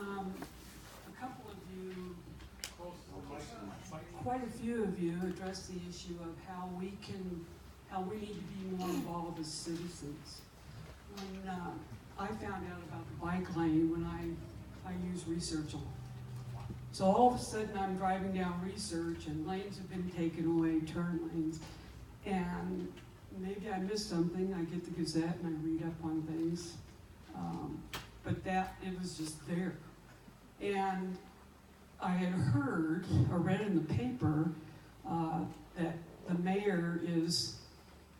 A couple of you, quite a few of you addressed the issue of how we need to be more involved as citizens. When I found out about the bike lane, when I use research on it. So all of a sudden I'm driving down research and lanes have been taken away, turn lanes. And maybe I missed something. I get the Gazette and I read up on things. But it was just there. And I had heard or read in the paper that the mayor is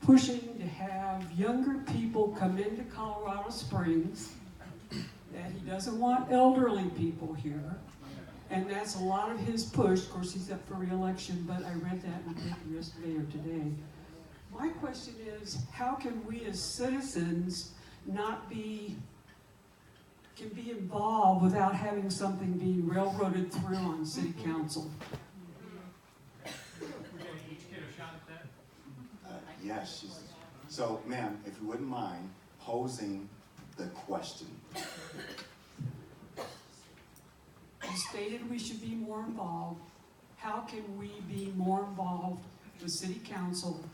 pushing to have younger people come into Colorado Springs, that he doesn't want elderly people here. And that's a lot of his push. Of course, he's up for re-election, but I read that in the paper yesterday or today. My question is, how can we as citizens can be involved without having something being railroaded through on city council? We're going to each get a shot at that? Yes. So, ma'am, if you wouldn't mind posing the question. You stated we should be more involved. How can we be more involved with city council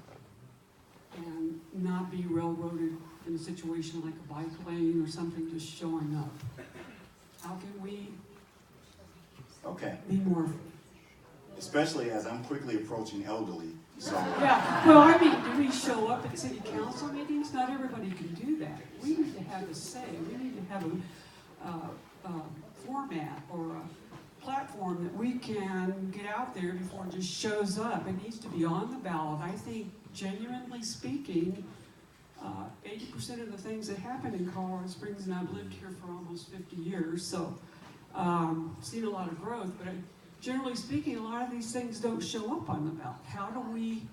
and not be railroaded in a situation like a bike lane or something just showing up? How can we be more? Especially as I'm quickly approaching elderly. So. Yeah, well, I mean, do we show up at city council meetings? Not everybody can do that. We need to have a say. We need to have a format or a platform that we can get out there before it just shows up. It needs to be on the ballot. I think, genuinely speaking, 80% of the things that happen in Colorado Springs, and I've lived here for almost 50 years, so seen a lot of growth, but generally speaking, a lot of these things don't show up on the ballot. How do we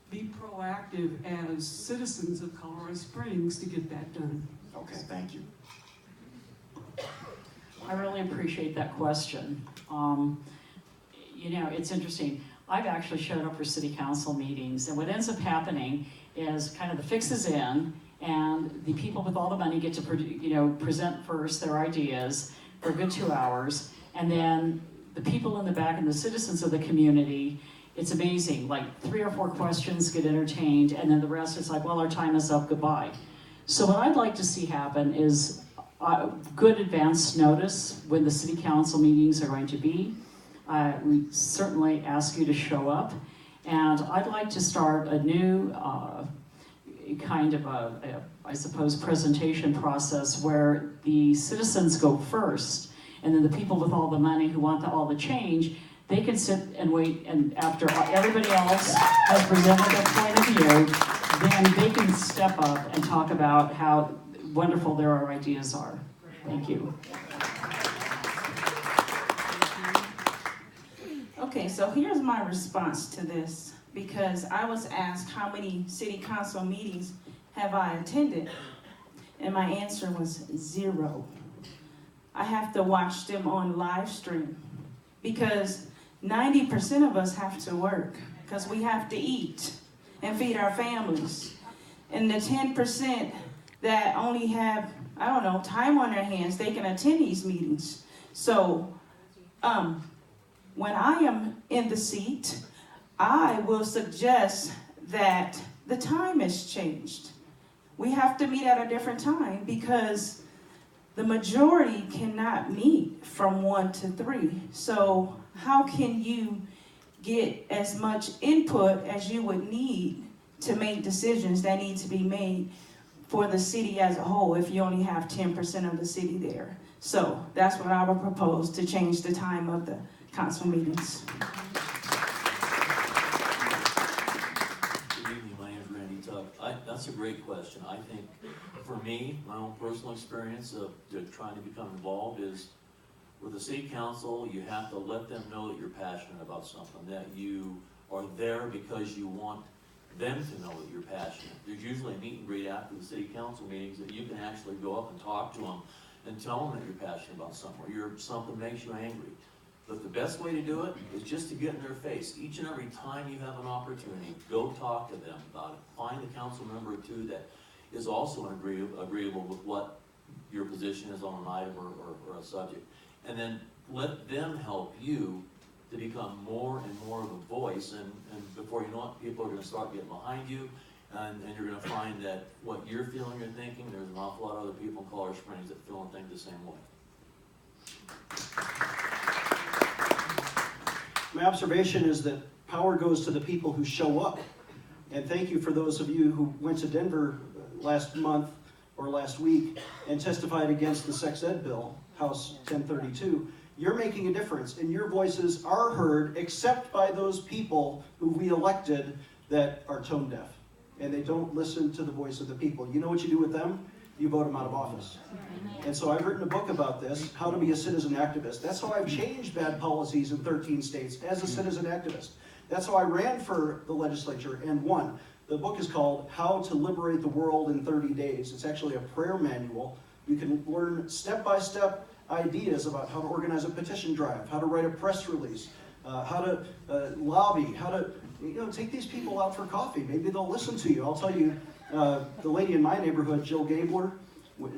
be proactive as citizens of Colorado Springs to get that done? Okay, thank you. I really appreciate that question. You know, it's interesting. I've actually showed up for city council meetings, and what ends up happening is kind of the fix is in, and the people with all the money get to present first their ideas for a good 2 hours, and then the people in the back and the citizens of the community, it's amazing, like 3 or 4 questions get entertained, and then the rest is like, well, our time is up, goodbye. So what I'd like to see happen is good advance notice when the city council meetings are going to be. We certainly ask you to show up, and I'd like to start a new kind of I suppose, presentation process where the citizens go first, and then the people with all the money who want all the change, they can sit and wait, and after everybody else has presented their point of view, then they can step up and talk about how wonderful their ideas are. Thank you. Okay, so here's my response to this, because I was asked how many city council meetings have I attended, and my answer was 0. I have to watch them on live stream, because 90% of us have to work, because we have to eat and feed our families. And the 10% that only have, I don't know, time on their hands, they can attend these meetings. So, when I am in the seat, I will suggest that the time has changed. We have to meet at a different time, because the majority cannot meet from 1 to 3. So how can you get as much input as you would need to make decisions that need to be made for the city as a whole if you only have 10% of the city there? So that's what I would propose, to change the time of the council meetings. Good evening, my name is Randy Tuck. That's a great question. I think for me, my own personal experience of trying to become involved is with the city council, you have to let them know that you're passionate about something, that you are there because you want them to know that you're passionate. There's usually a meet and greet after the city council meetings that you can actually go up and talk to them and tell them that you're passionate about something, or something makes you angry. But the best way to do it is just to get in their face. Each and every time you have an opportunity, go talk to them about it. Find a council member or two that is also agreeable with what your position is on an item or a subject. And then let them help you to become more and more of a voice, and before you know it, people are gonna start getting behind you, and you're gonna find that what you're feeling or thinking, there's an awful lot of other people in Colorado Springs that feel and think the same way. My observation is that power goes to the people who show up. And thank you for those of you who went to Denver last month or last week and testified against the sex ed bill, House 1032. You're making a difference, and your voices are heard, except by those people who we elected that are tone deaf. And they don't listen to the voice of the people. You know what you do with them? You vote them out of office. And so I've written a book about this, How to Be a Citizen Activist. That's how I've changed bad policies in 13 states as a citizen activist. That's how I ran for the legislature and won. The book is called How to Liberate the World in 30 Days. It's actually a prayer manual. You can learn step-by-step ideas about how to organize a petition drive, how to write a press release, how to lobby, how to take these people out for coffee. Maybe they'll listen to you. I'll tell you, the lady in my neighborhood, Jill Gabler,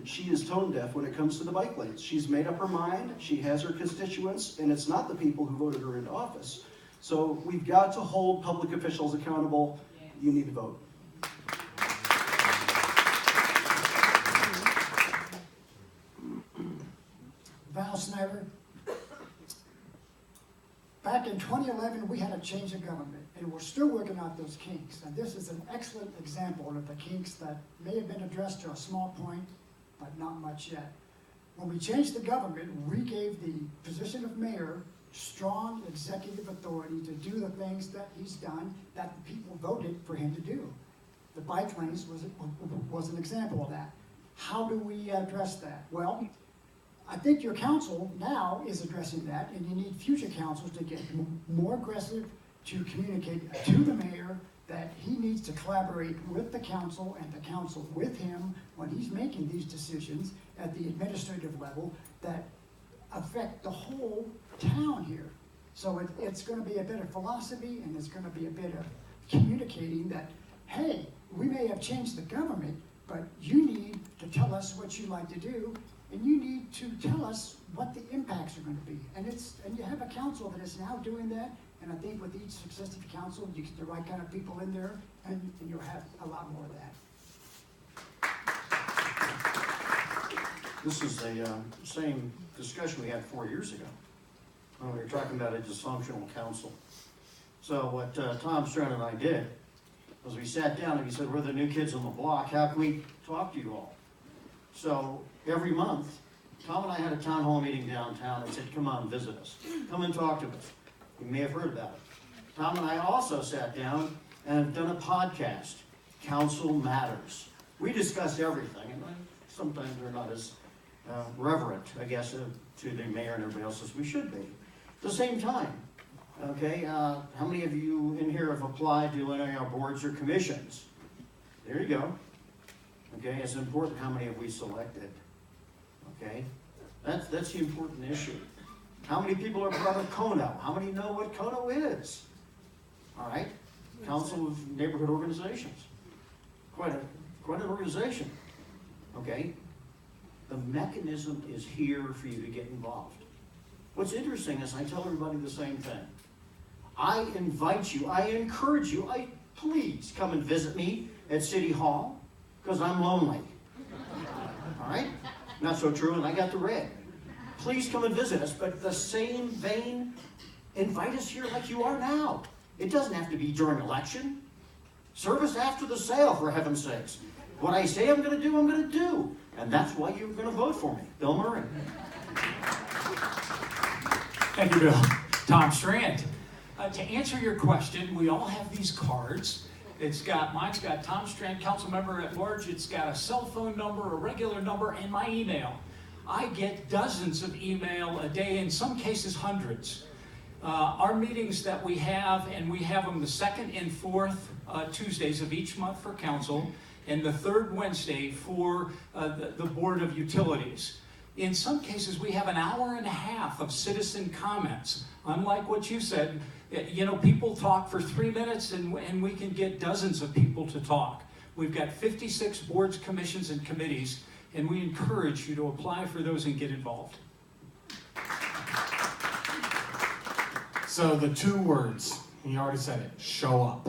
she is tone deaf when it comes to the bike lanes. She's made up her mind, she has her constituents, and it's not the people who voted her into office. So we've got to hold public officials accountable. You need to vote. Val Snyder. Back in 2011, we had a change of government, and we're still working out those kinks. And this is an excellent example of the kinks that may have been addressed to a small point, but not much yet. When we changed the government, we gave the position of mayor strong executive authority to do the things that he's done that the people voted for him to do. The bike lanes was an example of that. How do we address that? Well, I think your council now is addressing that, and you need future councils to get more aggressive to communicate to the mayor that he needs to collaborate with the council and the council with him when he's making these decisions at the administrative level that affect the whole town here. So it's going to be a bit of philosophy, and it's going to be a bit of communicating that, hey, we may have changed the government, but you need to tell us what you'd like to do, and you need to tell us what the impacts are going to be. And you have a council that is now doing that, and I think with each successive council, you get the right kind of people in there, and you'll have a lot more of that. This is the same discussion we had 4 years ago when we were talking about a dysfunctional council. So what Tom Stern and I did was we sat down and he said, we're the new kids on the block, how can we talk to you all? So every month, Tom and I had a town hall meeting downtown and said, come on, visit us. Come and talk to us. You may have heard about it. Tom and I also sat down and have done a podcast, Council Matters. We discuss everything, and sometimes we're not as reverent, I guess, to the mayor and everybody else as we should be. At the same time, okay, how many of you in here have applied to any of our boards or commissions? There you go. Okay, it's important how many have we selected. Okay, that's the important issue. How many people are part of KONO? How many know what KONO is? All right, Council of Neighborhood Organizations. Quite an organization. Okay, the mechanism is here for you to get involved. What's interesting is I tell everybody the same thing. I invite you, I encourage you, please come and visit me at City Hall, because I'm lonely. All right? Not so true, and I got the red. Please come and visit us, but the same vein, invite us here like you are now. It doesn't have to be during election. Serve us after the sale, for heaven's sakes. What I say I'm going to do, I'm going to do. And that's why you're going to vote for me. Bill Murray. Thank you, Bill. Tom Strand. To answer your question, we all have these cards. Mine's got Tom Strand, council member at large. It's got a cell phone number, a regular number, and my email. I get dozens of email a day, in some cases hundreds. Our meetings that we have, and we have them the second and fourth Tuesdays of each month for council, and the third Wednesday for the Board of Utilities. In some cases, we have an hour and a half of citizen comments. Unlike what you said, people talk for 3 minutes and we can get dozens of people to talk. We've got 56 boards, commissions, and committees and we encourage you to apply for those and get involved. So the 2 words, you already said it, show up.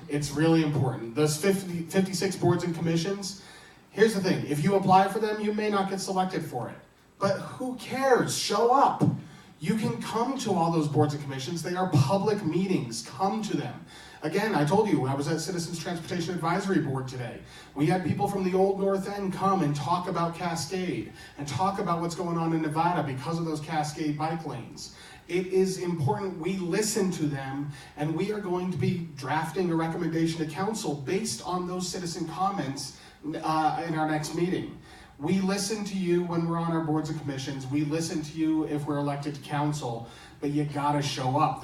It's really important. Those 56 boards and commissions, here's the thing, if you apply for them, you may not get selected for it. But who cares? Show up. You can come to all those boards and commissions. They are public meetings. Come to them. Again, I told you, I was at Citizens Transportation Advisory Board today. We had people from the Old North End come and talk about Cascade and talk about what's going on in Nevada because of those Cascade bike lanes. It is important we listen to them, and we are going to be drafting a recommendation to council based on those citizen comments in our next meeting. We listen to you when we're on our boards and commissions. We listen to you if we're elected to council, but you gotta show up.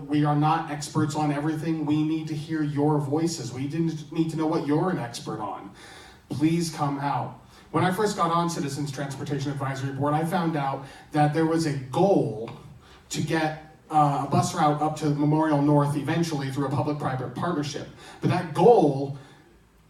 We are not experts on everything. We need to hear your voices. We need to know what you're an expert on. Please come out. When I first got on Citizens Transportation Advisory Board, I found out that there was a goal to get a bus route up to Memorial North eventually through a public-private partnership. But that goal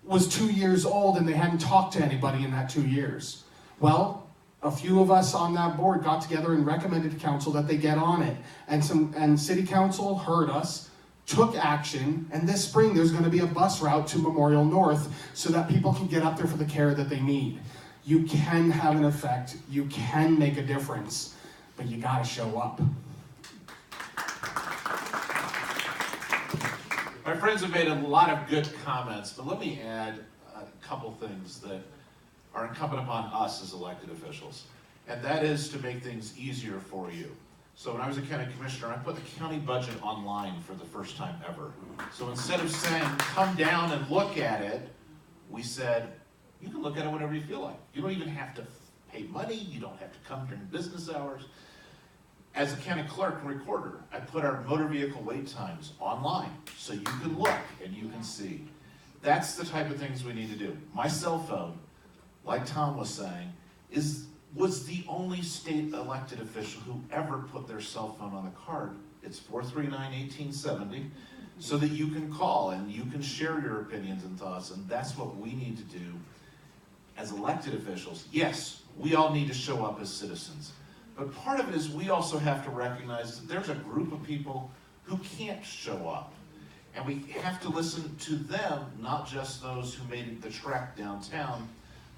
was 2 years old and they hadn't talked to anybody in that 2 years. Well, a few of us on that board got together and recommended to council that they get on it. And city council heard us, took action, and this spring there's gonna be a bus route to Memorial North so that people can get up there for the care that they need. You can have an effect, you can make a difference, but you gotta show up. My friends have made a lot of good comments, but let me add a couple things that are incumbent upon us as elected officials, and that is to make things easier for you. So when I was a county commissioner, I put the county budget online for the first time ever. So instead of saying, come down and look at it, we said, you can look at it whenever you feel like. You don't even have to pay money, you don't have to come during business hours. As a county clerk and recorder, I put our motor vehicle wait times online so you can look and you can see. That's the type of things we need to do. My cell phone, like Tom was saying, was the only state elected official who ever put their cell phone on the card. It's 439-1870, so that you can call and you can share your opinions and thoughts, and that's what we need to do as elected officials. Yes, we all need to show up as citizens. But part of it is we also have to recognize that there's a group of people who can't show up. And we have to listen to them, not just those who made the trek downtown.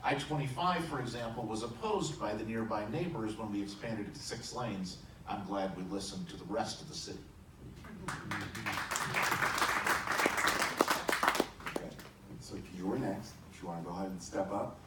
I-25, for example, was opposed by the nearby neighbors when we expanded it to 6 lanes. I'm glad we listened to the rest of the city. Okay. So you were next. If you want to go ahead and step up.